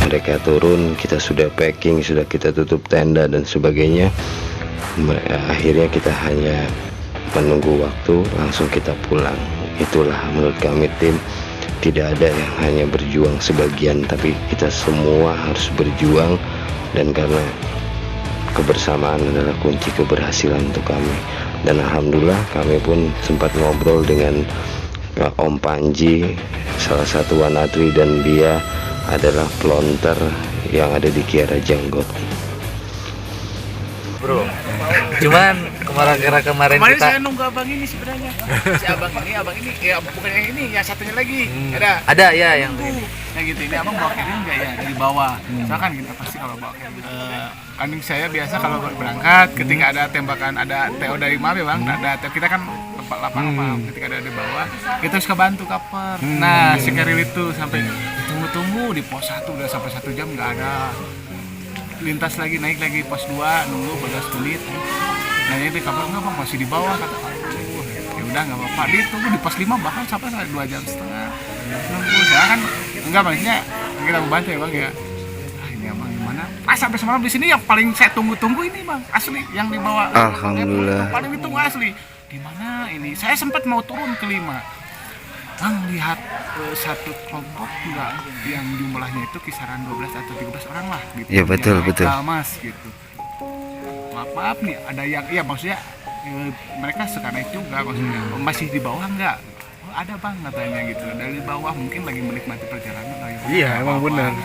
mereka turun, kita sudah packing, sudah kita tutup tenda dan sebagainya. Akhirnya kita hanya menunggu waktu, langsung kita pulang. Itulah menurut kami tim, tidak ada yang hanya berjuang sebagian, tapi kita semua harus berjuang. Dan karena kebersamaan adalah kunci keberhasilan untuk kami. Dan alhamdulillah kami pun sempat ngobrol dengan Om Panji, salah satu wanatri, dan dia adalah pelontar yang ada di Kiara Janggot. Bro, cuman kemarin kita saya nunggu abang ini sebenarnya. Si abang ini ya, bukan yang ini, yang satunya lagi. ada ya yang Nah gitu, ini abang bawa carrier enggak ya dari bawah. Misalkan kita pasti kalau bawa carrier. Kandung saya biasa kalau berangkat ketika ada tembakan, ada TO dari Mabes bang, ada kita kan tempat lapangan ketika ada di bawah, kita harus kebantu cover. Nah si carrier itu sampai tunggu di pos 1 udah sampai 1 jam nggak ada. Lintas lagi, naik lagi pos 2, nunggu 15 menit. Nah ini kabar nggak bang, masih di bawah, kata ya udah nggak apa-apa, ditunggu di pos 5 bahkan sampai 2,5 jam nunggu. Saya kan enggak, maksudnya kita membantu ya bang ya. Ini abang gimana? Sampai semalam di sini yang paling saya tunggu-tunggu ini bang, asli yang di bawah. Alhamdulillah. Paling ditunggu asli. Di mana ini? Saya sempat mau turun ke 5. Bang, lihat satu kelompok enggak yang jumlahnya itu kisaran 12 atau 13 orang lah gitu. Ya betul yang betul. Mas gitu. Maaf nih, ada yang iya maksudnya mereka suka naik juga maksudnya. Masih di bawah enggak? Oh, ada bang katanya gitu. Dari bawah mungkin lagi menikmati perjalanan. Iya, emang benar.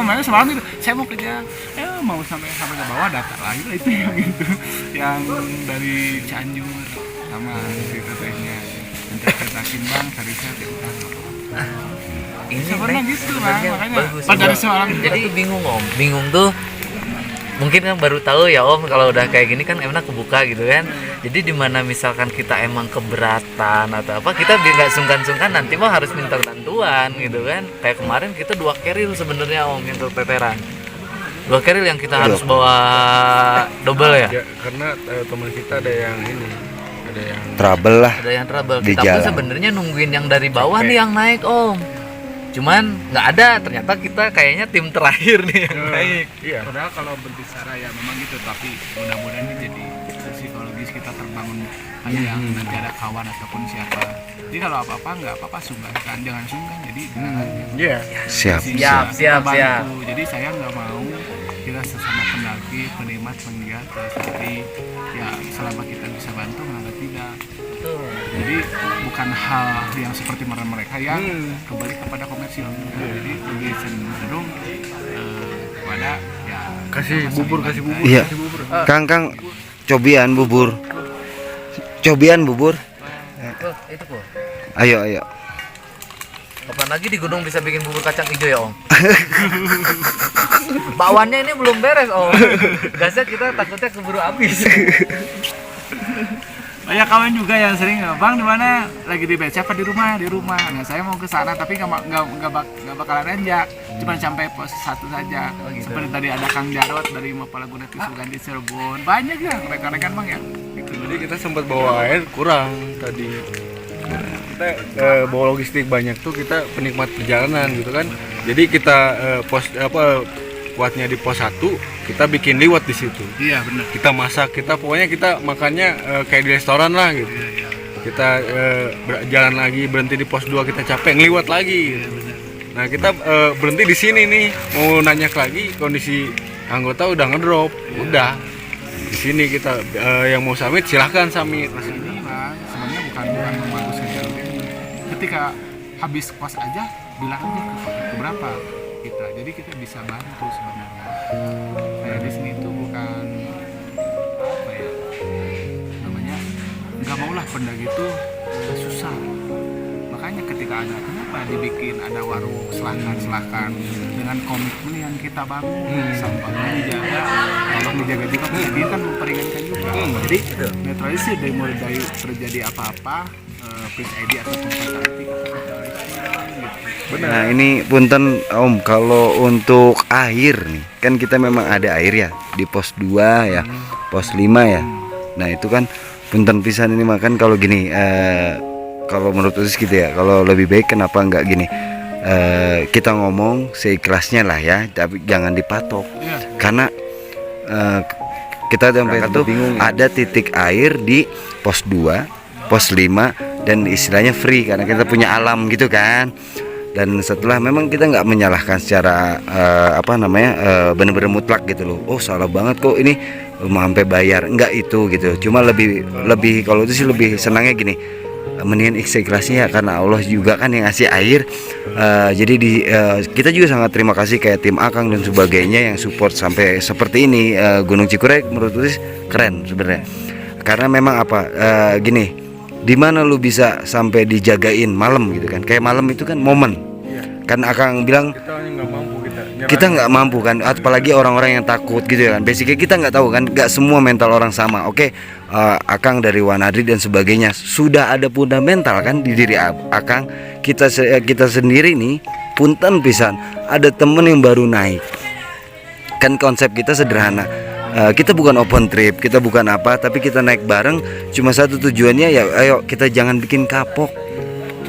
Makanya semalam itu saya mau kerja, mau sampai ke bawah, data lagi lah itu yang gitu. Yang dari Cianjur sama si tetehnya. Interpretasin bang, tadi saya udah ini sebenarnya gitu bang, makanya bagus. dari semalam Jadi bingung om, bingung tuh mungkin kan baru tahu ya om, kalau udah kayak gini kan enak kebuka gitu kan. Jadi dimana misalkan kita emang keberatan atau apa, kita nggak sungkan-sungkan nanti mah harus minta bantuan gitu kan. Kayak kemarin kita 2 keril sebenarnya om yang keteteran, 2 keril yang kita harus bawa double ya. Karena teman kita ada yang ini, ada yang Trouble lah. Ada yang trouble. Di Kita pun jalan. sebenarnya nungguin yang dari bawah nih yang naik om. Cuman nggak ada, ternyata kita kayaknya tim terakhir nih yang naik. Iya. padahal kalau berbicara ya memang gitu, tapi mudah-mudahan ini jadi psikologis kita terbangun ada yang nanti ada kawan ataupun siapa. Jadi kalau apa-apa nggak apa-apa, sungkan, jangan sungkan, jadi bilang aja. Iya. Siap. Siap. Kita bantu. Jadi saya nggak mau kita sesama pendaki, penikmat, penggiat, tapi ya selama kita bisa bantu kenapa tidak. Jadi bukan hal yang seperti mereka yang kembali kepada komersial. Jadi lebih cenderung kepada ya Kasih bubur. Iya. Kang cobian bubur. Tuh, itu kok. Ayo. Kapan lagi di gunung bisa bikin bubur kacang hijau ya om? Bakwannya ini belum beres om. Gasnya kita takutnya keburu habis. banyak kawan juga yang sering bang di mana lagi di beca apa di rumah. Nah saya mau ke sana tapi nggak bakalan renjak, cuma sampai pos 1 saja. gitu. Seperti tadi ada Kang Jarot dari Mapalaguna Tusugan di Cirebon, banyak ya rekan-rekan bang ya gitu. Jadi kita sempat bawa air kurang tadi. Kita bawa logistik banyak tuh, kita penikmat perjalanan gitu kan. Jadi kita kuatnya di pos 1, kita bikin liwat di situ. Iya benar. Kita masak, pokoknya kita makannya kayak di restoran lah gitu. Kita jalan lagi, berhenti di pos 2, kita capek ngeliwat lagi gitu. Nah kita berhenti di sini nih, mau nanya lagi, kondisi anggota udah ngedrop, udah di sini kita yang mau summit silahkan summit. Ini bang sebenarnya bukan membaguskan jalur ini. Ketika habis pos aja bilang aja ke berapa kita, jadi kita bisa bantu sebenarnya. Saya di sini itu bukan apa ya namanya, nggak maulah pendaki itu susah. Makanya ketika ada, kenapa dibikin ada warung selangkan dengan komitmen yang kita bangun, sampahnya dijaga, tolong dijaga juga, ini kan memperingatkan juga. Jadi netralisir dari mulai dari terjadi apa-apa, Prince ID atau tempat kita netralisir gitu. Nah ini punten om, kalau untuk air nih kan kita memang ada air ya di pos 2 ya, pos 5 ya. Nah itu kan punten pisan ini makan kalau gini, kalau menurut Usis gitu ya, kalau lebih baik kenapa nggak gini, kita ngomong seikhlasnya lah ya, tapi jangan dipatok. Karena kita sampai itu bingung ada titik air di pos 2, pos 5 dan istilahnya free karena kita punya alam gitu kan. Dan setelah memang kita nggak menyalahkan secara benar-benar mutlak gitu loh. Oh salah banget kok ini mau sampai bayar, enggak itu gitu. Cuma lebih kalau itu sih lebih senangnya gini, mendingan ikhlasnya ya, karena Allah juga kan yang ngasih air. Jadi kita juga sangat terima kasih kayak tim Akang dan sebagainya yang support sampai seperti ini. Gunung Cikuray menurut Utis keren sebenarnya, karena memang gini, dimana lu bisa sampai dijagain malam gitu kan, kayak malam itu kan momen. Kan Akang bilang kita nggak mampu kan, apalagi orang-orang yang takut gitu ya kan. Basically kita nggak tahu kan, nggak semua mental orang sama. Oke, Akang dari Wanadri dan sebagainya sudah ada fundamental kan di diri Akang. Kita sendiri nih punten pisan, ada temen yang baru naik. Kan konsep kita sederhana. Kita bukan open trip, kita bukan apa, tapi kita naik bareng. Cuma satu tujuannya ya, ayo kita jangan bikin kapok.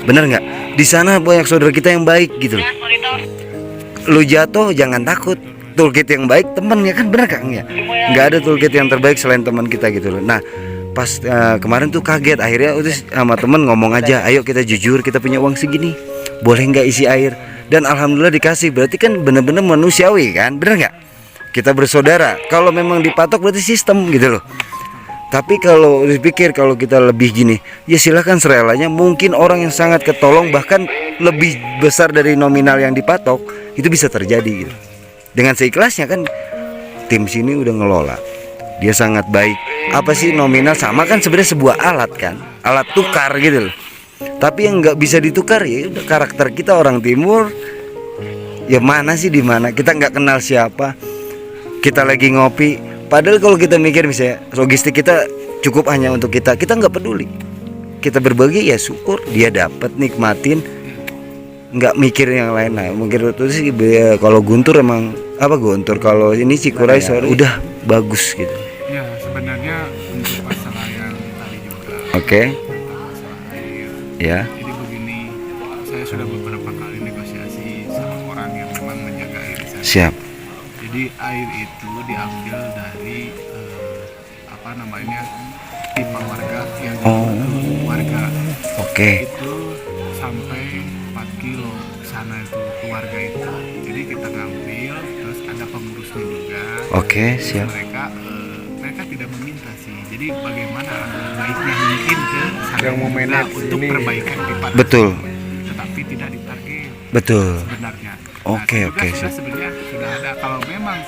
Bener nggak? Di sana banyak saudara kita yang baik gitu loh. Lu jatuh jangan takut, toolkit yang baik temen ya kan, bener Kang ya? Nggak ada toolkit yang terbaik selain teman kita gitu loh. Nah pas kemarin tuh kaget, akhirnya udah sama temen ngomong aja, ayo kita jujur, kita punya uang segini, boleh nggak isi air? Dan alhamdulillah dikasih, berarti kan bener-bener manusiawi kan, bener nggak? Kita bersaudara. Kalau memang dipatok berarti sistem gitu loh. Tapi kalau dipikir kalau kita lebih gini, ya silahkan serelanya. Mungkin orang yang sangat ketolong bahkan lebih besar dari nominal yang dipatok, itu bisa terjadi gitu. Dengan seikhlasnya kan, tim sini udah ngelola, dia sangat baik. Apa sih nominal sama kan sebenarnya sebuah alat kan, alat tukar gitu loh. Tapi yang nggak bisa ditukar ya udah karakter kita orang timur. Ya mana sih, di mana kita nggak kenal siapa, kita lagi ngopi. Padahal kalau kita mikir misalnya logistik kita cukup hanya untuk kita nggak peduli. Kita berbagi ya syukur, dia dapat nikmatin, nggak mikir yang lain. Nah mungkin itu sih kalau Guntur emang Guntur, kalau ini Cikuray udah bagus gitu. Ya sebenarnya untuk masalah yang tadi juga. Oke. Masalah air. Ya. Jadi begini, saya sudah beberapa kali negosiasi sama orang yang memang menjaga air di sana. Siap. Jadi air itu diambil dari pipa warga yang warga. Oke. Itu sampai 4 kilo sana itu keluarga itu. Jadi kita ngambil, terus ada pengurusnya juga. Oke, siap. Mereka tidak meminta sih. Jadi bagaimana baiknya mungkin ke sana Yang mau manage untuk ini. perbaikan pipa. Betul. Tetapi tidak ditarget. Betul. Sebenarnya. Oke. Sebenarnya sudah ada. Kalau memang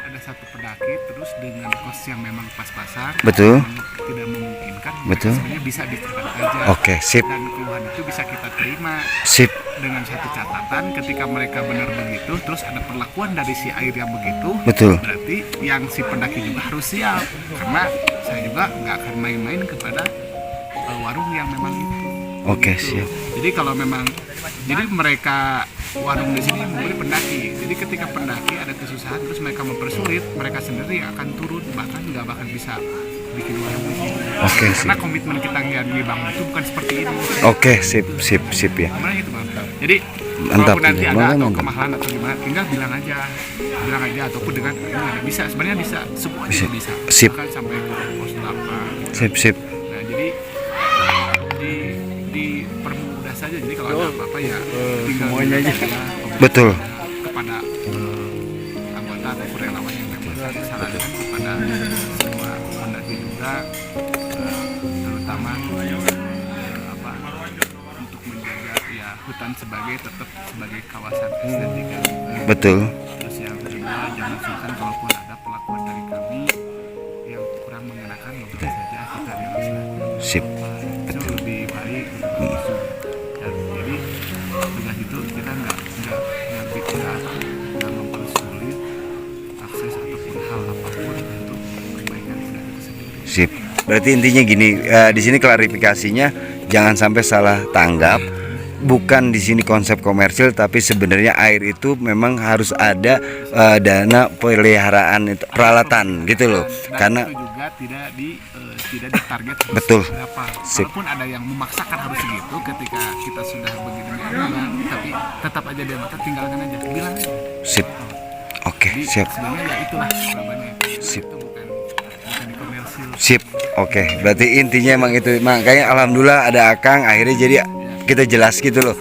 ada satu pendaki terus dengan kos yang memang pas-pasan, Betul. tidak memungkinkan, Betul. sebenarnya bisa diterapkan aja. Oke, sip. Dan keluhan itu bisa kita terima Sip. dengan satu catatan, ketika mereka benar begitu, terus ada perlakuan dari si air yang begitu, Betul. berarti yang si pendaki juga harus siap, karena saya juga nggak akan main-main kepada warung yang memang itu. Oke, Gitu. siap. Jadi kalau memang, jadi mereka warung di sini membeli pendaki. Jadi ketika pendaki ada kesusahan, terus mereka mempersulit, mereka sendiri akan turun, bahkan nggak bakal bisa bikin warung di sini. Oke, Karena sip. komitmen kita yang dibangun itu bukan seperti ini. Oke, sip ya. Gimana gitu bang? Jadi Mantap, walaupun nanti ada mantap, atau mantap. kemahalan atau gimana, tinggal bilang aja ataupun dengan ini ada bisa, sebenarnya bisa, semua Bisa. bisa. Sip. Bahkan sampai ke pos 8. Sip. Nah jadi dipermudah saja. Jadi kalau ada apa-apa ya tinggal semuanya aja. Betul. kepada anggota ataupun relawan yang memang saya sarankan kepada semua pendaki juga, terutama untuk menjaga ya hutan tetap sebagai kawasan estetika. Betul. Terus yang kedua, jangan sungkan kalaupun ada perlakuan dari kami yang kurang mengenakan, mungkin saja kita relaksasi. Sip. Itu lebih baik untuk isu. Dan jadi dengan itu kita nggak mempersulit akses ataupun hal apapun untuk kebaikan kita sendiri. Sip. Berarti intinya gini, di sini klarifikasinya jangan sampai salah tanggap. Bukan di sini konsep komersil, tapi sebenarnya air itu memang harus ada dana peliharaan itu, peralatan gitu loh. Dan Karena itu juga tidak tidak ditarget harus Betul. berapa. Sip. Walaupun ada yang memaksakan harus segitu, ketika kita sudah begini bilang, tapi tetap aja dia mata tinggalkan aja, bilang aja. Sip. Oke, Jadi siap. sebenarnya ya itulah jawabannya. Sip. Itu bukan di komersil. Sip. Oke, berarti intinya emang itu. Makanya alhamdulillah ada Akang, akhirnya jadi kita jelas gitu loh.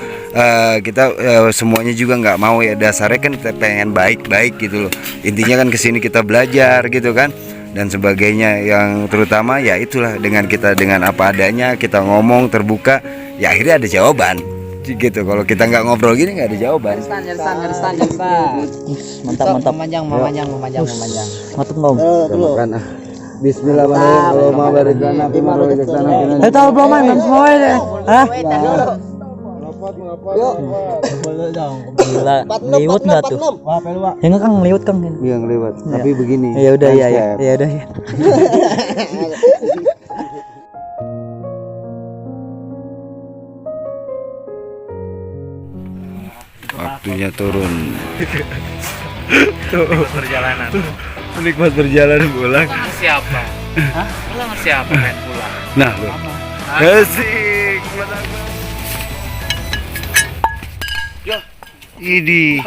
Kita semuanya juga nggak mau ya, dasarnya kan kita pengen baik-baik gitu loh. Intinya kan kesini kita belajar gitu kan dan sebagainya, yang terutama ya itulah dengan kita dengan apa adanya kita ngomong terbuka ya akhirnya ada jawaban gitu. Kalau kita nggak ngobrol gini nggak ada jawaban. Mantap. Memanjang. Mantap ngom. Makan ah. Bismillahirrahmanirrahim. Eh tahu belum main semua ini. Hah? Gila, liwat nggak tuh? Ya nggak Kang, liwat Kang. Yang lewat. Tapi begini. Ya udah ya. Ya udah ya. Waktunya turun. Perjalanan. Menikmat perjalanan pulang. Siapa? Hah? Pulang siapa main pulang? Nah, lu. Asik. Idi.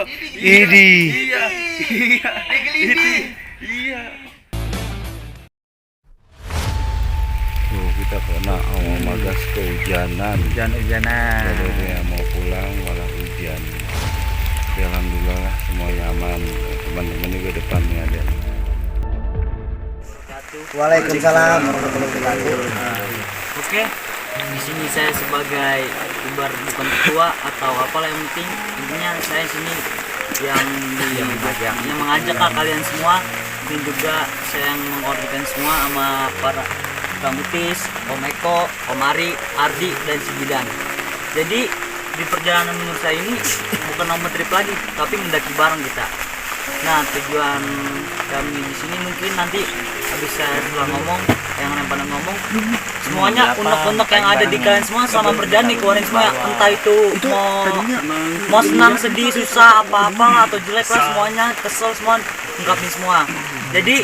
Tuh kita kena magas kehujanan. Hujan-hujanan. Jadi mau pulang malah hujan. Tapi alhamdulillah semuanya aman. Teman-teman juga depannya ada. Waalaikumsalam warahmatullahi wabarakatuh. Oke, di sini saya sebagai ibar bukan ketua atau apalah, yang penting intinya saya sini yang mengajak kalian semua, dan juga saya yang mengkoordinasikan semua sama para Kamutis, Om Eko, Om Ari, Ardi dan si Bidan. Jadi di perjalanan menurut saya ini bukan nomor trip lagi, tapi mendaki bareng kita. Nah, tujuan kami di sini mungkin nanti habis saya setelah ngomong, yang pada ngomong, semuanya unek-unek yang ada di kalian semua selama perjalanan dikeluarin semua, entah itu mau senang, sedih, susah, apa-apa atau jelek lah, semuanya kesel semua ungkapin semua. Jadi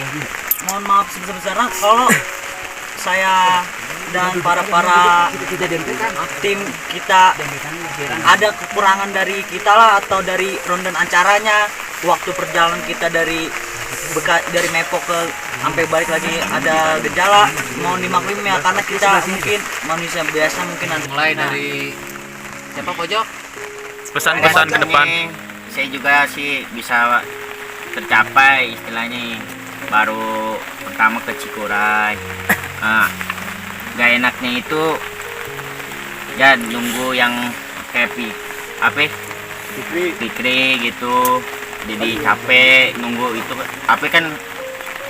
mohon maaf sebesar-besarnya kalau saya dan para tim kita ada kekurangan dari kita lah, atau dari rundown acaranya, waktu perjalanan kita dari Mepo ke sampai balik lagi ada gejala, mohon dimaklumi ya, karena kita mungkin manusia biasa, mungkin nanti Mulai dari siapa pojok? Pesan-pesan ke depan. Saya juga sih bisa tercapai istilahnya, baru pertama ke Cikuray. Gak enaknya itu ya nunggu yang kayak Fikri gitu, jadi capek nunggu itu. Tapi kan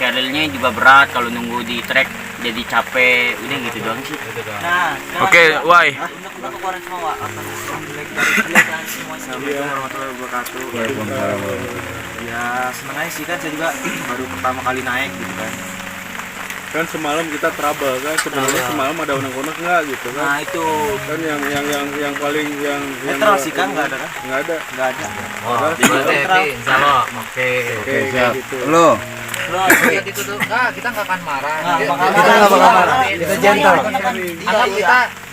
carrier-nya juga berat, kalau nunggu di trek jadi capek, udah gitu doang sih. nah Oke, Wai. udah keluarin semua Wak, atas jelek dari kalian dan semuanya. Assalamualaikum warahmatullahi wabarakatuh. Ya seneng aja sih, kan saya juga baru pertama kali naik gitu kan. Kan semalam kita trouble kan, sebenarnya semalam ada unek-unek nggak gitu kan? Nah itu Kan yang paling yang Netral sih kan, nggak ada kan? nggak ada. Oh, berarti insya Allah. Oke. Oke, kayak gitu. Lo, Lihat itu tuh. Kita nggak akan marah. Nggak bakal Kita nggak bakal marah. Kita gentle.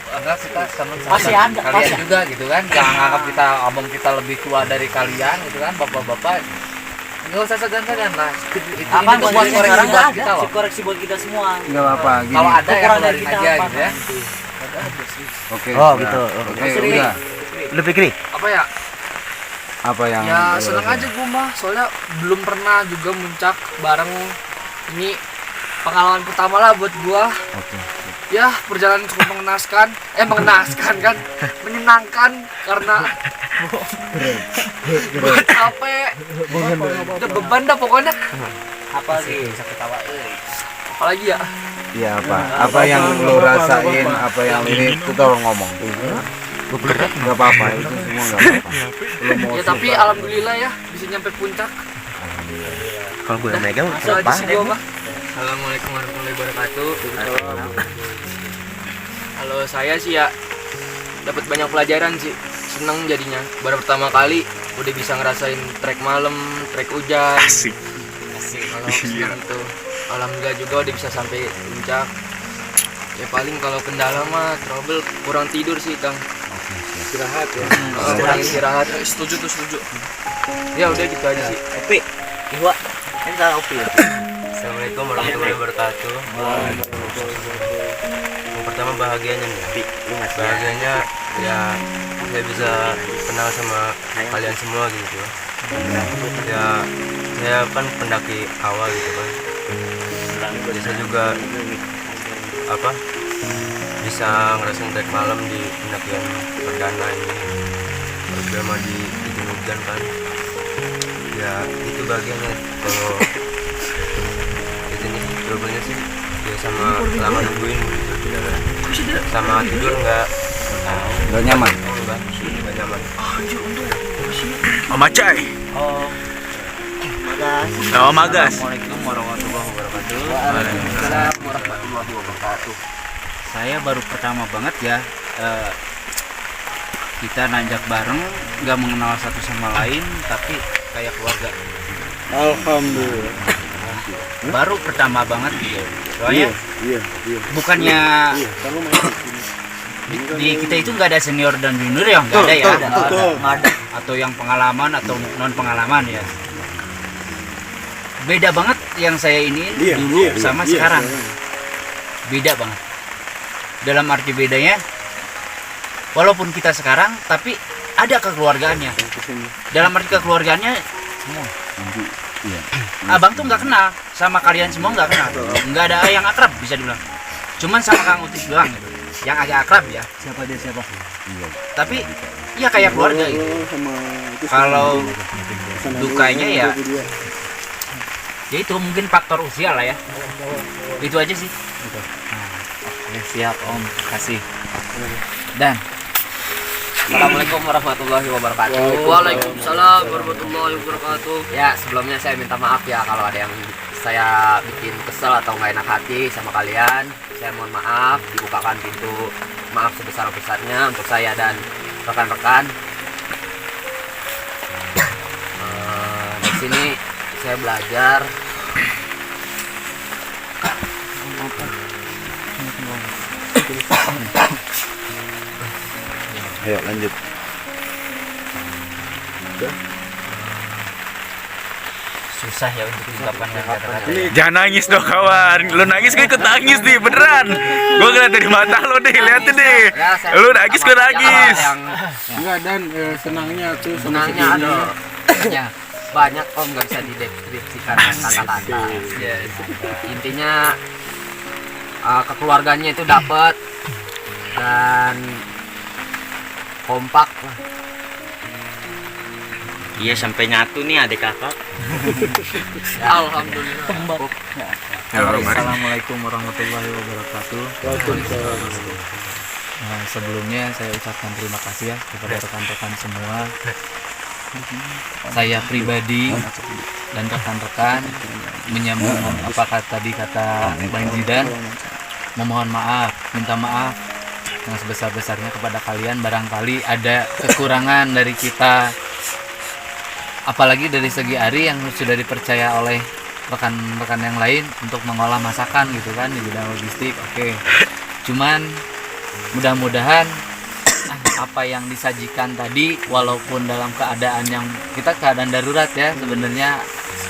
Anggap kita teman sama Pasti ada, kalian pasti. juga gitu kan. Jangan anggap kita abang kita lebih tua dari kalian gitu kan, bapak-bapak. Nggak usah segan-segan lah. Itu apa tuh buat koreksi sekarang buat ada kita loh. koreksi buat kita semua. nggak apa-apa. Gini. Kalau ada yang Kekurangan keluarin kita aja apa gitu ya. Oke. Oh, udah. gitu. Oke, udah. Udah Fikri. Apa ya? Apa yang Ya lo seneng rasain? aja gue mah, soalnya belum pernah juga muncak bareng. Ini pengalaman pertama lah buat gua. Oke. Ya perjalanan cukup mengenaskan kan, menyenangkan karena gua capek, udah beban dah pokoknya. Apa sih sakit tawa Apalagi ya, Iya apa? Apa yang lo rasain? Apa yang ini? Itu tolong ngomong. Berat nggak apa-apa, itu semua nggak apa-apa. Lo mau ya tapi susah. alhamdulillah ya bisa nyampe puncak. Kalau gue megang Itu aja sih gua mah. Assalamualaikum warahmatullahi wabarakatuh. Kalau saya sih ya dapat banyak pelajaran sih, seneng jadinya. Baru pertama kali udah bisa ngerasain trek malam, trek hujan. Asik. Kalau seneng tuh. Alhamdulillah juga udah bisa sampai puncak. Ya paling kalau kendala mah trouble kurang tidur sih Kang. Istirahat ya. Kurang istirahat. Setuju. Ya udah gitu aja sih. Opi, Iwa, ini salah Opi ya. Assalamualaikum warahmatullahi wabarakatuh. Yang pertama bahagianya nih. Bahagianya ya saya bisa kenal sama kalian semua gitu. Ya saya kan pendaki awal gitu kan. Jadi saya juga bisa ngerasain trek malam di pendakian perdana ini. Terutama di ujung hujan kan. Ya itu bagiannya. Kalau ini trouble-nya sih ya sama lama nungguin gitu kan. Sama tidur nggak nyaman. nggak nyaman. Macai. Magas. Assalamualaikum warahmatullahi wabarakatuh. Waalaikumsalam warahmatullahi wabarakatuh. Saya baru pertama banget ya kita nanjak bareng, nggak mengenal satu sama lain, tapi kayak keluarga. Alhamdulillah. Baru pertama banget gitu. Soalnya bukannya di kita itu nggak ada senior dan junior ya, nggak ada ya, ada atau yang pengalaman atau non pengalaman ya. Beda banget yang saya ini dulu sama sekarang. Beda banget. Dalam arti bedanya, walaupun kita sekarang, tapi ada kekeluargaannya. Dalam arti kekeluargaannya semua. Abang tuh nggak kenal sama kalian semua, nggak kenal, nggak ada yang akrab bisa dibilang. Cuman sama Kang Utis doang gitu, yang agak akrab ya. Siapa dia siapa? Tapi ya kayak keluarga gitu. Kalau dukanya ya itu mungkin faktor usia lah ya. Itu aja sih. Oke, siap Om, kasih. Dan Assalamualaikum warahmatullahi wabarakatuh. Waalaikumsalam warahmatullahi wabarakatuh. ya sebelumnya saya minta maaf ya kalau ada yang saya bikin kesel atau nggak enak hati sama kalian. Saya mohon maaf, dibukakan pintu maaf sebesar-besarnya untuk saya dan rekan-rekan. Di sini saya belajar Ayo lanjut. Susah ya untuk diungkapkan dengan kata-kata. Jangan nangis dong kawan. Lu nangis gue ikut nangis nih beneran. Gue ngeliat dari mata lo deh, liatin deh. Lu nangis gue nangis. Enggak dan senangnya tuh Senangnya ada banyak Om, nggak bisa dideskripsikan dengan kata-kata. Intinya kekeluarganya itu dapat dan kompak lah. Iya sampai nyatu nih adik kakak. Alhamdulillah. Assalamualaikum warahmatullahi wabarakatuh. Nah, sebelumnya saya ucapkan terima kasih ya kepada rekan-rekan semua. Saya pribadi dan rekan-rekan menyambung apa tadi kata Bang Zidan, memohon maaf, minta maaf yang sebesar-besarnya kepada kalian. Barangkali ada kekurangan dari kita, apalagi dari segi Ari yang sudah dipercaya oleh rekan-rekan yang lain untuk mengolah masakan gitu kan di bidang logistik. Oke. Cuman mudah-mudahan apa yang disajikan tadi, walaupun dalam keadaan yang kita keadaan darurat ya, sebenarnya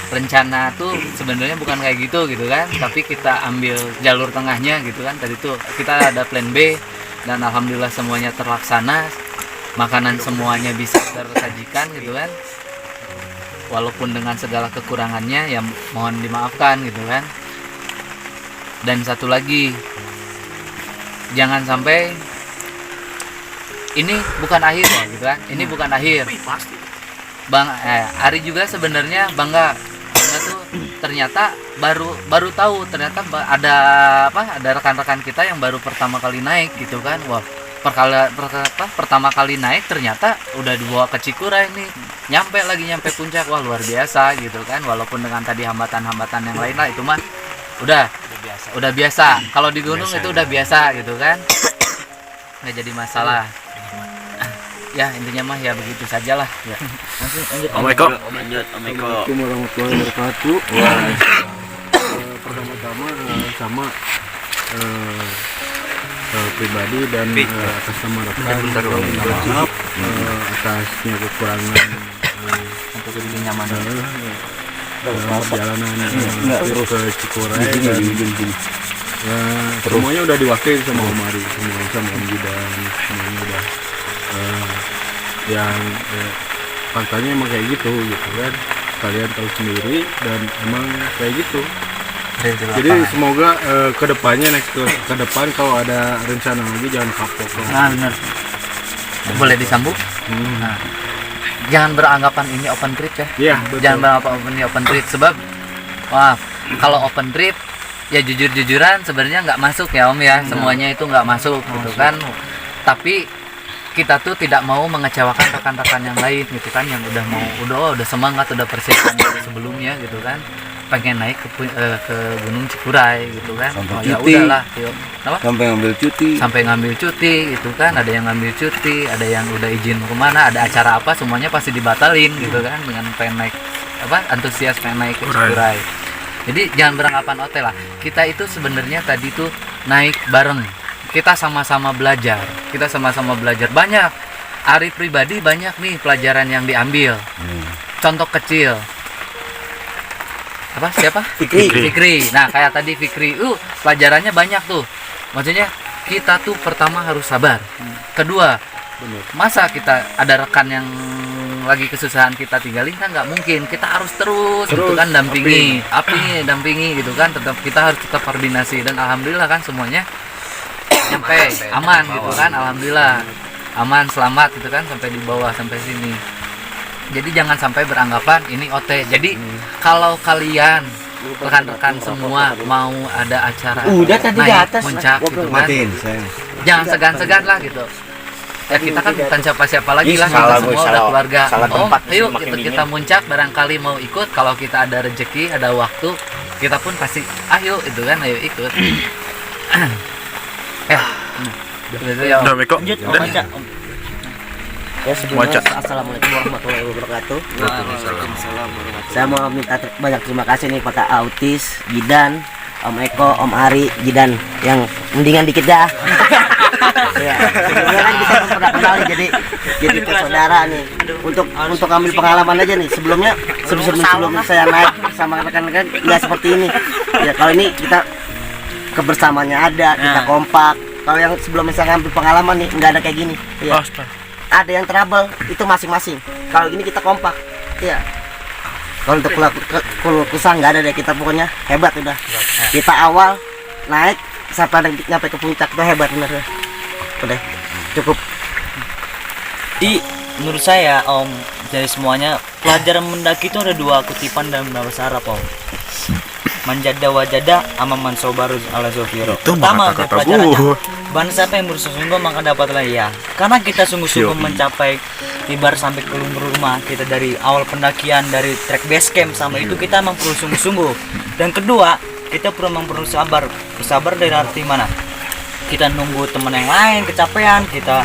rencana tuh sebenarnya bukan kayak gitu kan, tapi kita ambil jalur tengahnya gitu kan. Tadi tuh kita ada plan B dan alhamdulillah semuanya terlaksana, makanan semuanya bisa tersajikan gitu kan, walaupun dengan segala kekurangannya ya mohon dimaafkan gitu kan. Dan satu lagi, jangan sampai ini bukan akhir ya gitu kan, ini bukan akhir. Bang Ari juga sebenarnya bangga tuh, ternyata baru tahu ternyata ada rekan-rekan kita yang baru pertama kali naik gitu kan. Wah, pertama kali naik ternyata udah dibawa ke Cikura ini, nyampe puncak. Wah, luar biasa gitu kan. Walaupun dengan tadi hambatan-hambatan yang lain lah, itu mah udah biasa. Kalau di gunung itu udah biasa gitu kan, nggak jadi masalah. Ya intinya mah ya begitu sajalah ya. Assalamualaikum. Assalamualaikum warahmatullahi wabarakatuh. Pertama-tama sama pribadi dan atas nama rekan minta maaf atasnya kekurangan perjalanan trip ke Cikuray dan semuanya udah diwakili sama Om Ari, semua sama Om Jidan, semuanya udah yang faktanya emang kayak gitu kan, kalian tahu sendiri dan emang kayak gitu. Jadi semoga kedepannya next ke depan kalau ada rencana lagi jangan kapok. Nah benar. Boleh disambung? Nah, jangan beranggapan ini open trip ya. Iya, betul. Jangan beranggapan ini open trip sebab maaf kalau open trip ya jujur-jujuran sebenarnya nggak masuk ya Om ya. Semuanya itu nggak masuk gitu kan. Tapi kita tuh tidak mau mengecewakan rekan-rekan yang lain gitu kan, yang udah semangat, udah persiapan dari sebelumnya gitu kan, pengen naik ke Gunung Cikuray gitu kan. Ya udahlah, yuk. Apa? Sampai ngambil cuti gitu kan, ada yang ngambil cuti, ada yang udah izin kemana, ada acara apa, semuanya pasti dibatalin gitu kan, dengan pengen naik antusias pengen naik ke Cikuray. Jadi jangan beranggapan oke lah, kita itu sebenarnya tadi tuh naik bareng, kita sama-sama belajar banyak. Ari pribadi banyak nih pelajaran yang diambil. Contoh kecil, siapa? Fikri. Nah kayak tadi Fikri, pelajarannya banyak tuh. Maksudnya kita tuh pertama harus sabar. Kedua, masa kita ada rekan yang lagi kesusahan kita tinggalin, kan nggak mungkin. Kita harus terus gitu kan dampingi gitu kan. Kita harus tetap koordinasi dan alhamdulillah kan semuanya nyampe aman gitu kan. Alhamdulillah aman, selamat gitu kan, sampai di bawah, sampai sini. Jadi jangan sampai beranggapan ini OT. Jadi kalau kalian rekan-rekan semua mau ada acara naik puncak gitu kan, jangan segan-segan lah gitu. Ya kita kan bukan siapa-siapa lagi lah, kita semua udah keluarga. Ayo kita muncak, barangkali mau ikut. Kalau kita ada rezeki, ada waktu, kita pun pasti ayo itu kan, ayo ikut. Udah Meko. Ya sebelumnya assalamualaikum warahmatullahi wabarakatuh. Waalaikumsalam. Saya mau minta banyak terima kasih nih pada Autis, Jidan, Om Eko, Om Ari, Jidan yang mendingan dikit dah. Ya, sebelumnya kan kita pernah kenal jadi saudara nih. Untuk ambil pengalaman aja nih. Sebelum saya naik sama rekan-rekan nggak seperti ini. Ya kalau ini kita kebersamaannya ada, kita kompak. Kalau yang sebelumnya saya ngambil pengalaman nih nggak ada kayak gini. Ya. Ada yang trouble itu masing-masing. Kalau gini kita kompak. Iya. Kalau untuk kesang nggak ada deh, kita pokoknya hebat udah. Kita awal naik sampai nyampe ke puncak itu hebat bener deh. Udah cukup. Menurut saya Om, dari semuanya pelajaran mendaki itu ada dua kutipan dalam bahasa Arab Om. Manjada wajada amaman sobarus ala zofiro. Pertama dari pelajarannya, barang siapa yang bersungguh-sungguh maka dapatlah ia. Karena kita sungguh-sungguh mencapai ibar sampai ke rumah kita dari awal pendakian, dari trek base camp sama itu kita memang perlu sungguh-sungguh. Dan kedua, kita memang perlu sabar. Bersabar dari arti mana? Kita nunggu teman yang lain kecapean, kita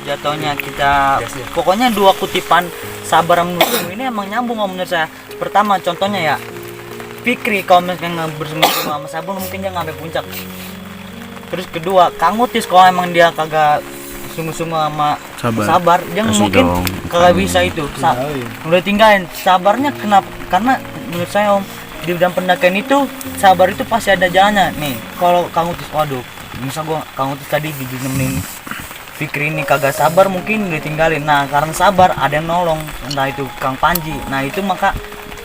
jatuhnya kita pokoknya dua kutipan sabar menunggu ini emang nyambung Om menurut saya. Pertama contohnya ya Fikri, kalau misalnya bersungguh-sungguh sama sabar mungkin dia ngambil puncak. Terus kedua Kang Utis, kalau emang dia kagak sungguh-sungguh sama sabar dia mungkin kagak bisa itu. Udah tinggalin sabarnya. Kenapa? Karena menurut saya Om, di dalam pendakian itu sabar itu pasti ada jalannya. Nih kalau Kang Utis, waduh misal gua Kang Utis tadi nemenin Fikri ini kagak sabar mungkin udah tinggalin. Nah karena sabar ada yang nolong, entah itu Kang Panji. Nah itu maka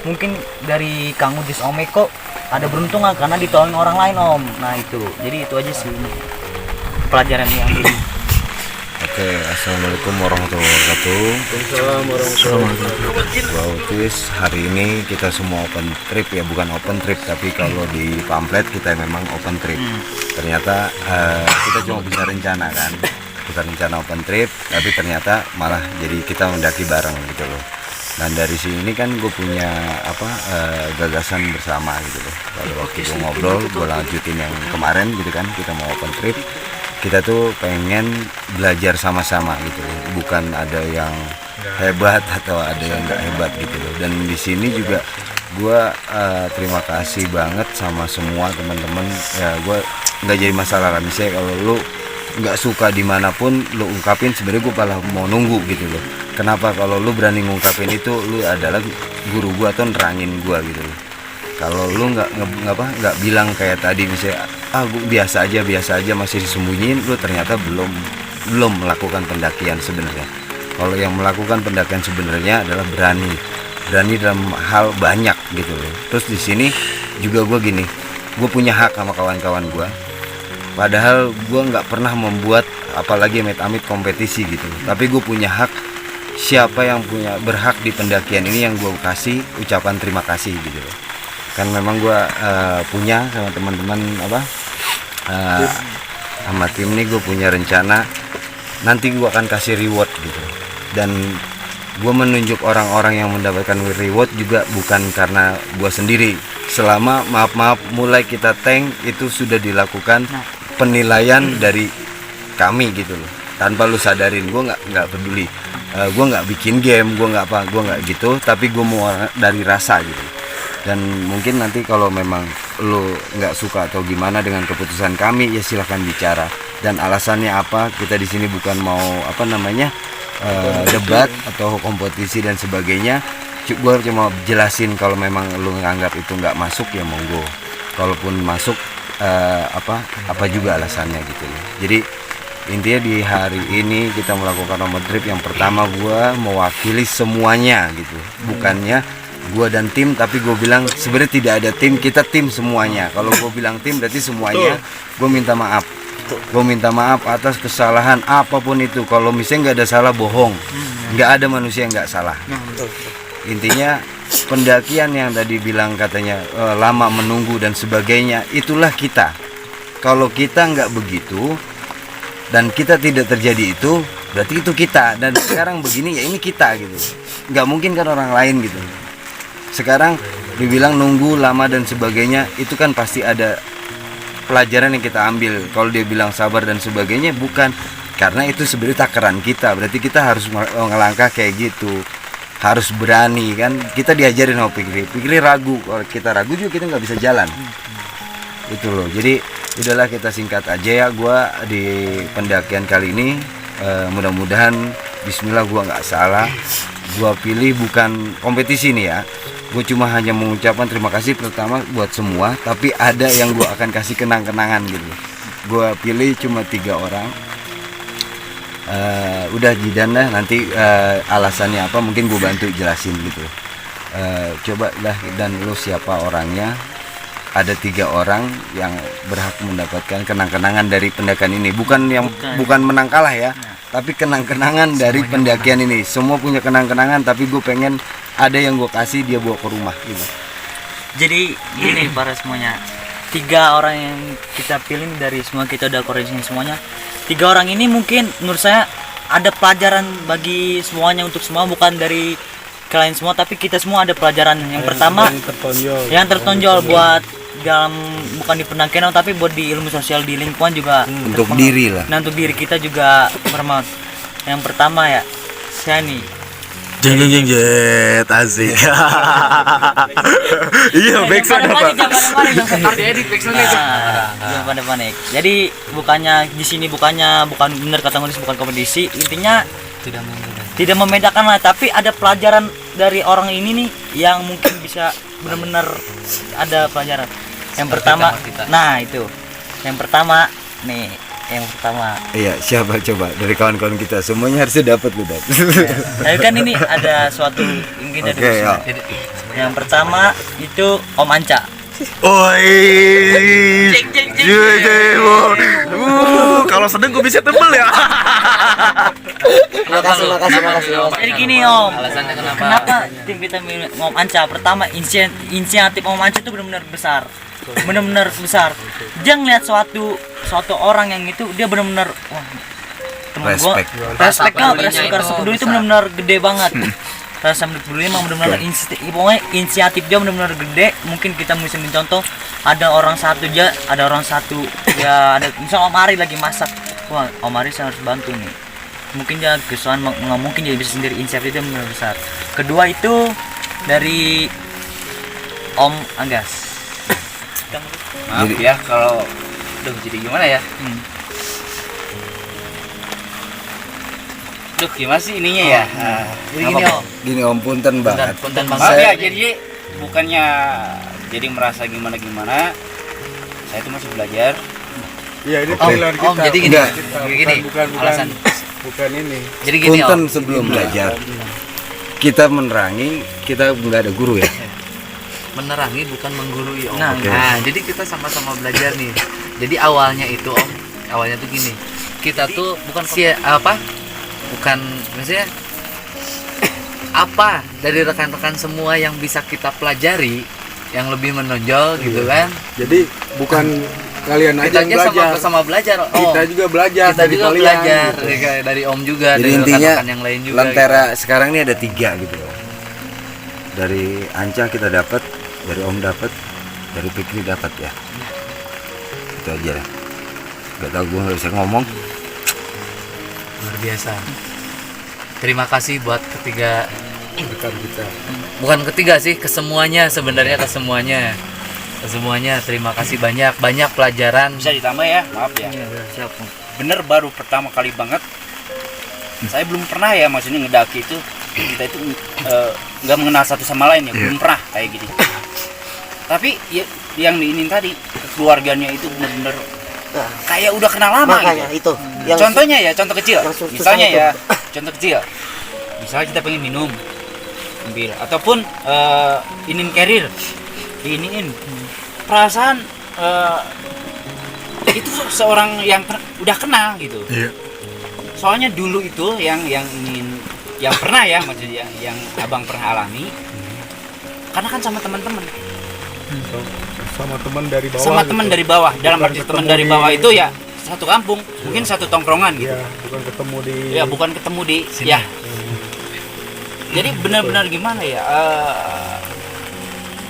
mungkin dari Kang Utis Om Eko ada beruntung karena ditolong orang lain Om. Nah itu, jadi itu aja sih pelajaran yang ini. Oke, assalamualaikum warahmatullahi wabarakatuh. Gua Utis, hari ini kita semua open trip ya, bukan open trip tapi kalau di pamflet kita memang open trip. Ternyata kita cuma bisa rencana kan, kita rencana open trip tapi ternyata malah jadi kita mendaki bareng gitu loh. Dan dari sini kan gue punya gagasan bersama gitu loh. Kalau waktu gue ngobrol, gue lanjutin yang kemarin gitu kan, kita mau open trip, kita tuh pengen belajar sama-sama gitu loh. Bukan ada yang hebat atau ada yang nggak hebat gitu loh. Dan di sini juga gue terima kasih banget sama semua teman-teman ya. Gue nggak jadi masalah lah, misalnya kalau lu nggak suka dimanapun lu ungkapin, sebenarnya gue malah mau nunggu gitu loh. Kenapa? Kalau lu berani ngungkapin itu, lu adalah guru gue atau nerangin gue gitu loh. Kalau lu nggak bilang kayak tadi misalnya gue biasa aja masih disembunyiin, lu ternyata belum melakukan pendakian sebenarnya. Kalau yang melakukan pendakian sebenarnya adalah berani dalam hal banyak gitu loh. Terus di sini juga gue gini, gue punya hak sama kawan-kawan gue. Padahal gue nggak pernah membuat apalagi amit-amit kompetisi gitu. Tapi gue punya hak. Siapa yang punya berhak di pendakian ini yang gue kasih ucapan terima kasih gitu loh. Kan memang gue punya sama teman-teman sama tim ini, gue punya rencana nanti gue akan kasih reward gitu. Dan gue menunjuk orang-orang yang mendapatkan reward juga bukan karena gue sendiri. Selama maaf mulai kita tank itu sudah dilakukan penilaian dari kami gitu loh, tanpa lu sadarin. Gue nggak peduli, gue nggak bikin game, gue nggak gitu, tapi gue mau dari rasa gitu. Dan mungkin nanti kalau memang lu nggak suka atau gimana dengan keputusan kami, ya silahkan bicara. Dan alasannya apa? Kita di sini bukan mau debat atau kompetisi dan sebagainya. Gue cuma jelasin kalau memang lu nganggap itu nggak masuk ya monggo. Kalaupun masuk apa juga alasannya gitu ya. Jadi intinya di hari ini kita melakukan road trip yang pertama, gue mewakili semuanya gitu. Bukannya gue dan tim, tapi gue bilang sebenarnya tidak ada tim, kita tim semuanya. Kalau gue bilang tim berarti semuanya. Gue minta maaf atas kesalahan apapun itu. Kalau misalnya nggak ada salah, bohong. Nggak ada manusia yang nggak salah. Intinya pendakian yang tadi bilang katanya lama menunggu dan sebagainya, itulah kita. Kalau kita nggak begitu dan kita tidak terjadi itu, berarti itu kita. Dan sekarang begini ya ini kita gitu. Nggak mungkin kan orang lain gitu. Sekarang dibilang nunggu lama dan sebagainya, itu kan pasti ada pelajaran yang kita ambil. Kalau dia bilang sabar dan sebagainya, bukan karena itu sebenarnya takaran kita. Berarti kita harus ngelangkah kayak gitu, harus berani kan. Kita diajarin sama Pikri ragu. Kalau kita ragu juga kita nggak bisa jalan. Itu loh. Jadi udahlah kita singkat aja ya. Gua di pendakian kali ini mudah-mudahan Bismillah gua nggak salah. Gua pilih bukan kompetisi nih ya. Gue cuma hanya mengucapkan terima kasih pertama buat semua, tapi ada yang gue akan kasih kenang-kenangan gitu. Gue pilih cuma 3 orang. Udah Jidan lah, nanti alasannya apa mungkin gue bantu jelasin gitu. Coba lah, dan lo siapa orangnya. Ada 3 orang yang berhak mendapatkan kenang-kenangan dari pendakian ini. Bukan menang kalah ya, tapi kenang-kenangan dari pendakian ini. Semua punya kenang-kenangan, tapi gue pengen ada yang gue kasih dia bawa ke rumah gitu. Jadi gini para semuanya, 3 orang yang kita pilih dari semua, kita udah koreksi semuanya. 3 orang ini mungkin menurut saya ada pelajaran bagi semuanya, untuk semua, bukan dari kalian semua, tapi kita semua ada pelajaran. Yang pertama yang tertonjol buat dalam, bukan di pendakian tapi buat di ilmu sosial, di lingkungan juga, untuk diri lah. Nah, untuk diri kita juga bermanfaat. Yang pertama ya, saya nih Jeng asik. Iya, backsound apa? Jangan pada panik. Jadi bukan benar kata nulis, bukan kompetisi. Intinya tidak membedakan lah, tapi ada pelajaran dari orang ini nih yang mungkin bisa benar-benar ada pelajaran. Yang pertama, nah itu. Yang pertama nih, Iya, siapa coba dari kawan-kawan kita semuanya harusnya dapat lu dat. Ya, kan ini ada suatu yang kita ya. Yang pertama itu Om Anca. Oi. Kalau sedang gue bisa tebel ya. Makasih. Jadi gini Om, kenapa tim kita milih Om Anca? Pertama, inisiatif Om Anca itu benar-benar besar. Dia ngeliat suatu orang yang itu, dia benar-benar temen gua, rasa peduli itu benar-benar gede banget. Rasa peduli emang benar-benar inisiatif dia benar-benar gede. Mungkin kita mesti mencontoh, ada orang satu ya, ada misal Om Ari lagi masak, wah Om Ari saya harus bantu nih. Mungkin dia kesukaan, nggak mungkin dia bisa sendiri, inisiatif dia benar besar. Kedua itu dari Om Anggas. Maaf ya kalau udah jadi gimana ya? Duh, gimana sih ininya ya? Jadi gini Om. Gini Om, punten banget. Punten banget ya. Jadi bukannya jadi merasa gimana-gimana. Saya itu masih belajar. Iya, ini trailer kita. Om, jadi gini. Gini. Bukan Alasan. bukan ini. Jadi gini Punten Om. sebelum belajar. Kita menerangi, kita nggak ada guru ya. Menerangi bukan menggurui Om. Nah, Nah, jadi kita sama-sama belajar nih. Jadi awalnya itu Om, awalnya tuh gini. Kita tuh bukan bukan maksudnya apa dari rekan-rekan semua yang bisa kita pelajari yang lebih menonjol gitu kan. Jadi bukan kalian aja Kita yang aja belajar. sama-sama belajar Om. Kita juga belajar Kita dari juga kalian. belajar kayak dari Om juga, Jadi dari intinya rekan-rekan yang lain juga. Lentera sekarang ini ada 3 gitu loh. Dari Anca kita dapat, dari Om dapat, dari Fikri dapat ya. Itu aja lah. Gak tau gue nggak bisa ngomong. Luar biasa. Terima kasih buat ketiga Rekan kita. bukan ketiga sih, kesemuanya sebenarnya, kesemuanya terima kasih banyak pelajaran. bisa ditambah ya, maaf ya. Siap. Bener baru pertama kali banget. Saya belum pernah ya maksudnya ngedaki itu kita itu nggak mengenal satu sama lain ya, belum pernah kayak gini. Tapi ya, yang diinin tadi keluarganya itu bener-bener kayak udah kenal lama Makanya gitu. itu yang Contohnya ya, contoh kecil. yang susah Misalnya itu. ya, contoh kecil. Misalnya kita pengen minum, ambil ataupun inin carrier, diiniin. Perasaan itu seorang yang udah kenal gitu. Iya. Soalnya dulu itu yang pernah ya maksudnya yang abang pernah alami. Karena kan sama teman-teman. Sama teman dari bawah. Sama gitu. teman dari bawah. Dalam Bukan arti teman ketemu dari di- bawah itu ya satu kampung, mungkin satu tongkrongan gitu. Iya, bukan ketemu di. Ya bukan ketemu di Sini. ya. Jadi benar-benar gimana ya?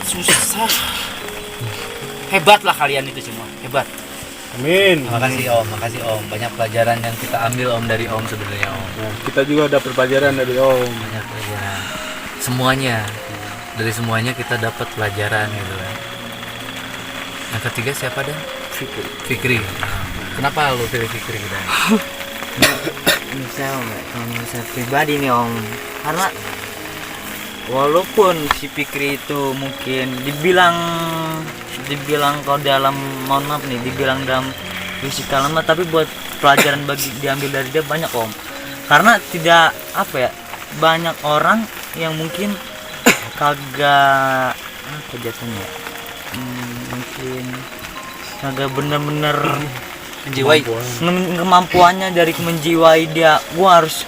Susah. Hebat lah kalian itu semua, hebat. Amin. Makasih Om, banyak pelajaran yang kita ambil Om dari Om sebenarnya Om. Nah, kita juga dapat pelajaran dari Om. Banyak pelajaran. Dari semuanya kita dapat pelajaran gitu kan. Yang ketiga siapa Dan? Fikri. Kenapa lu pilih Fikri Dan? Misal kalau saya pribadi nih Om, karena walaupun si Fikri itu mungkin dibilang kalau dalam, mohon maaf nih, dibilang dalam fisika lemah, tapi buat pelajaran bagi diambil dari dia banyak Om. Karena tidak banyak orang yang mungkin kagak jatuhnya, mungkin kagak bener-bener Menjiwai. kemampuannya dari menjiwai dia. Gua harus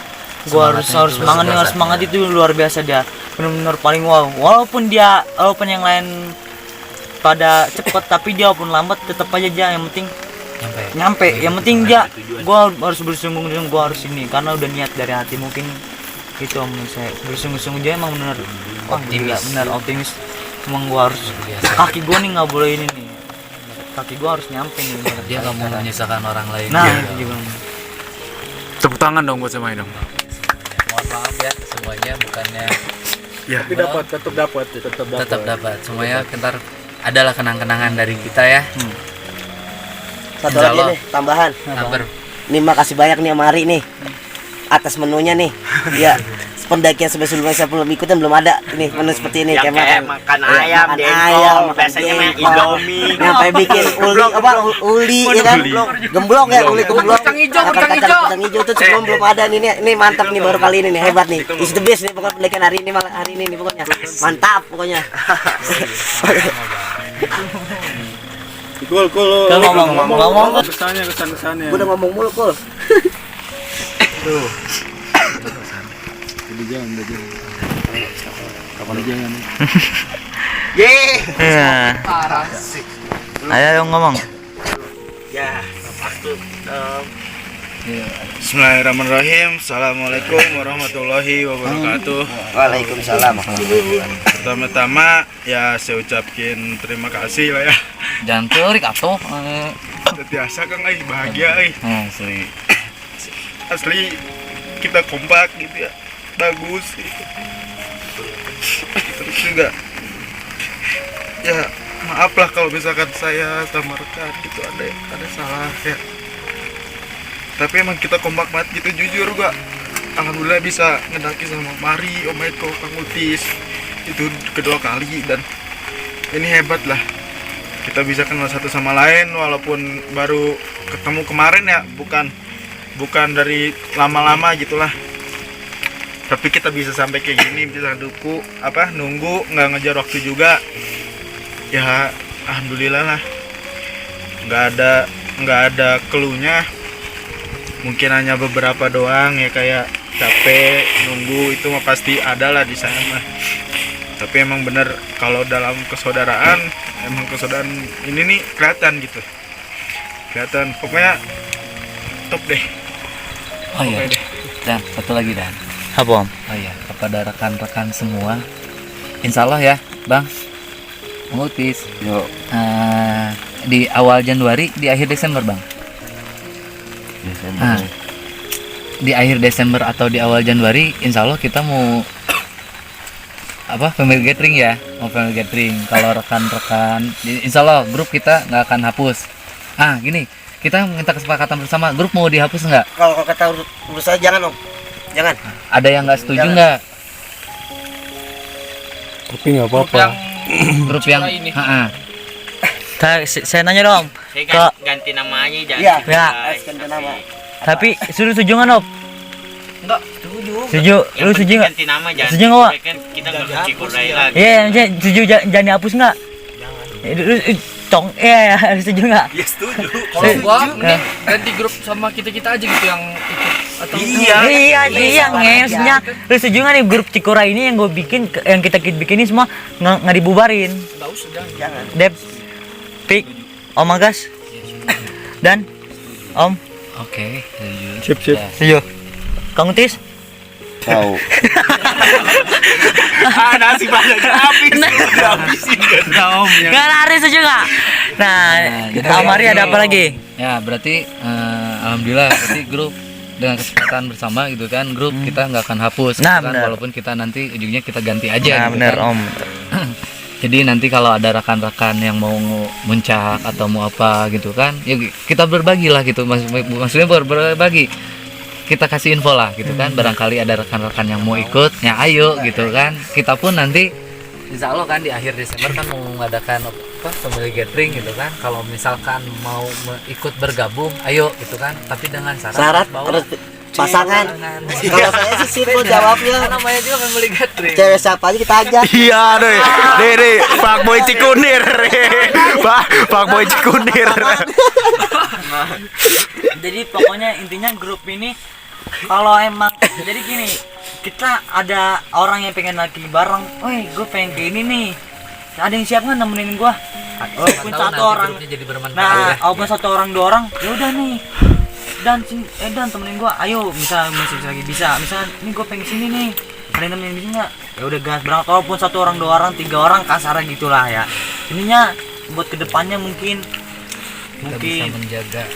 semangat itu luar biasa dia, benar-benar paling wow. Walaupun yang lain pada cepet tapi dia pun lambat, tetap aja dia yang penting nyampe. Yang penting dia, gua harus bersungguh-sungguh, gua harus ini karena udah niat dari hati. Mungkin itu Om, saya bersungguh-sungguh dia emang benar optimis. Emang gua harus kaki gua nih nggak boleh ini nih, kaki gua harus nyampe nih. Dia nggak mau menyusahkan orang lain. Nah, Gitu. itu juga. Tepuk tangan dong buat semuanya dong. Mohon maaf ya semuanya, bukannya Ya. Tapi tetap dapat. Semuanya ntar adalah kenang-kenangan dari kita ya. Satu Insya lagi Allah. nih tambahan. Kabar. Nih makasih banyak nih sama Ari nih atas menunya nih. Ya, pendakian sebelumnya saya belum ikutin, belum ada ini menu seperti ini Yang kayak makan ya, ayam, makan jengkol, ayam, makan biasanya main jengkol. Indomie. Sampai bikin uli ya kan? Gemblok ya, uli gemblok. Kacang hijau, Makan kacang hijau. kacang hijau tuh sebelum belum ada nih. Ini mantap nih, baru kali ini nih, hebat nih. Is the best nih pokoknya pendakian hari ini nih pokoknya. Mantap pokoknya. Kul. Ngomong. Kesannya. Gua udah ngomong mulu, Kul. Ayo ngomong. Ya, waktu Bismillahirrahmanirrahim. Assalamualaikum warahmatullahi wabarakatuh. Waalaikumsalam. Pertama-tama ya saya ucapkan terima kasih lah ya. Jangan terik atuh. Biasa Kang bahagia asli kita kompak gitu ya, bagus gitu. Terus juga ya maaf lah kalau misalkan saya sama rekan gitu ada salah ya. Tapi emang kita kompak banget gitu, jujur gua alhamdulillah bisa ngedaki sama Mari, Om Eko, Kang Utis itu kedua kali, dan ini hebat lah kita bisa kenal satu sama lain walaupun baru ketemu kemarin ya, bukan dari lama-lama gitulah, tapi kita bisa sampai kayak gini, bisa nunggu nggak ngejar waktu juga ya, alhamdulillah lah. Nggak ada keluhnya, mungkin hanya beberapa doang ya, kayak capek nunggu itu mah pasti ada lah di sana mah. Tapi emang bener kalau dalam kesaudaraan, emang kesaudaraan ini nih kelihatan gitu, kelihatan pokoknya top deh. Oh iya. Oke deh. Dan satu lagi Dan. Apa Om? Oh iya, kepada rekan-rekan semua, insya Allah ya Bang Utis, di awal Januari, di akhir Desember Bang. Nah, di akhir Desember atau di awal Januari, insya Allah kita mau family gathering ya, mau family gathering. Kalau rekan-rekan, insya Allah grup kita nggak akan hapus. Gini, kita minta kesepakatan bersama, grup mau dihapus nggak? Kalau kata urus saya jangan Om, jangan. Ada yang nggak setuju nggak? Tapi nggak apa-apa. Grup yang Saya nanya dong. Saya ganti nama aja jangan. Iya, Ya. ganti nama. Tapi setuju nggak Om? Enggak, setuju. Setuju. Yang Lu penting setuju nggak? ganti nama jangan. Setuju nggak, Wak? Kan kita nggak benci Kodai lagi. Iya, maksudnya setuju jangan dihapus nggak? Jangan. Setuju nggak? Ya setuju. Kalau gua mending ganti grup sama kita aja gitu yang ikut atau Iya, maksudnya lu setuju nggak nih grup Cikura ini yang gue bikin, yang kita bikin ini semua nggak dibubarin? enggak usah jangan. Dep, Pik, Om Agas, dan Om. Oke, Sip. Setuju. Kang Utis? Tahu. Nasi banyaknya habis, udah habisin kan. Nggak lari setuju nggak? Nah, Amari ada apa lagi? ya berarti alhamdulillah berarti grup dengan kesepakatan bersama gitu kan, grup kita nggak akan hapus. Nah, gitu kan, benar. walaupun kita nanti ujungnya kita ganti aja. Nah, gitu bener kan. Om. Jadi nanti kalau ada rekan-rekan yang mau muncak atau mau apa gitu kan, ya kita berbagi lah gitu. Maksudnya berbagi. Kita kasih info lah gitu kan. Barangkali ada rekan-rekan yang mau ikut, ya ayo gitu kan. Kita pun nanti insya Allah kan di akhir Desember kan mau mengadakan family gathering gitu kan. Kalau misalkan mau ikut bergabung, ayo gitu kan. Tapi dengan Syarat bahwa harus pasangan. Kalau saya sih simpel jawabnya. namanya juga family gathering. Cewek siapa aja kita ajak. Iya deh, Pak Boy Cikunir, Pak Boy Cikunir. Jadi pokoknya intinya grup ini kalau emang jadi gini, kita ada orang yang pengen lagi bareng, gue pengen kayak ini nih, ada yang siap nggak nemenin gue? Walaupun satu orang, jadi bermanfaat. nah walaupun satu orang dua orang, ya udah nih, dan temenin gue, ayo masih lagi bisa, misalnya ini gue pengen sini nih, ada yang nemenin bisa nggak? Ya udah gas berangkat, walaupun satu orang dua orang tiga orang kasarnya gitulah ya. Ininya buat kedepannya mungkin bisa menjaga.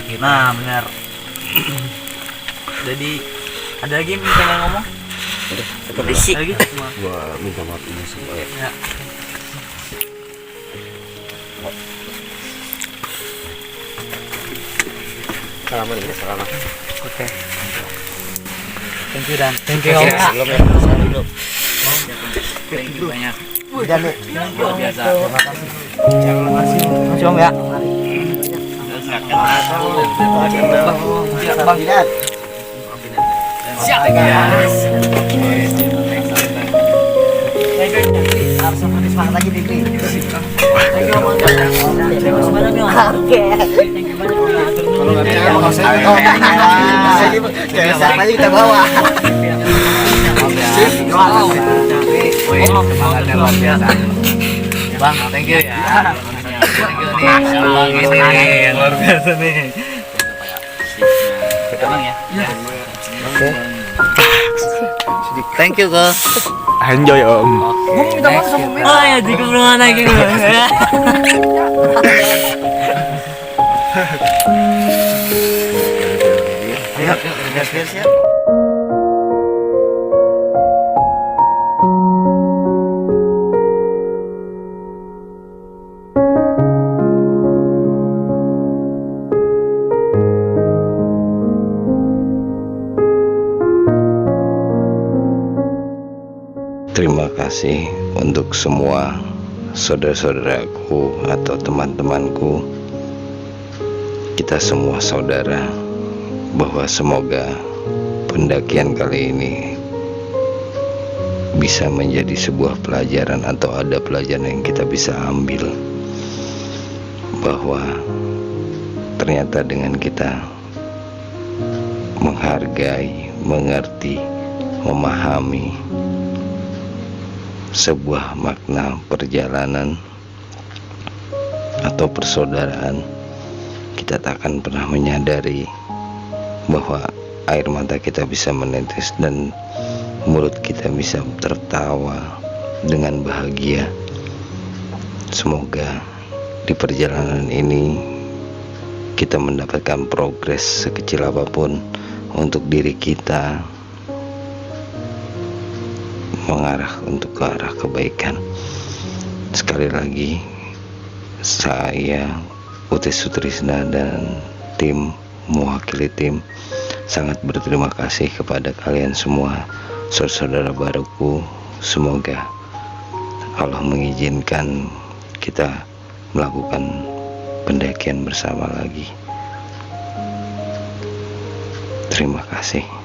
kita. Nah benar. Jadi ada lagi yang pengen ngomong? Berisik. Lagi? Gua minta maaf ini supaya Ya. salaman ya, salaman. Oke. Thank you Dan. Thank you Om. Belum ya, dulu. Thank you banyak. Dan Luar biasa. Makasih Om ya. Bang Bidan. Siap ya. Harus semangat lagi Dikri. Thank you Om. Terima kasih banyak nih Om. Oke. Thank you banyak ya. Kalau nggak bisa mau saya. Oh, cewek siapa aja kita bawa. Semangatnya luar biasa. Bang, thank you ya. Thank you nih. Bang ini luar biasa nih. Kita bang ya. Oke. Thank you Ko. Enjoy Om. Oh ya, di kemana lagi lu? Ayo, siap. Terima kasih untuk semua saudara-saudaraku atau teman-temanku. Kita semua saudara, bahwa semoga pendakian kali ini bisa menjadi sebuah pelajaran atau ada pelajaran yang kita bisa ambil, bahwa ternyata dengan kita menghargai, mengerti, memahami sebuah makna perjalanan atau persaudaraan, kita tak akan pernah menyadari bahwa air mata kita bisa menetes dan mulut kita bisa tertawa dengan bahagia. Semoga di perjalanan ini kita mendapatkan progres sekecil apapun untuk diri kita, mengarah untuk ke arah kebaikan. Sekali lagi, saya Utis Sutrisna dan tim mewakili tim sangat berterima kasih kepada kalian semua, saudara baruku. Semoga Allah mengizinkan kita melakukan pendakian bersama lagi. Terima kasih.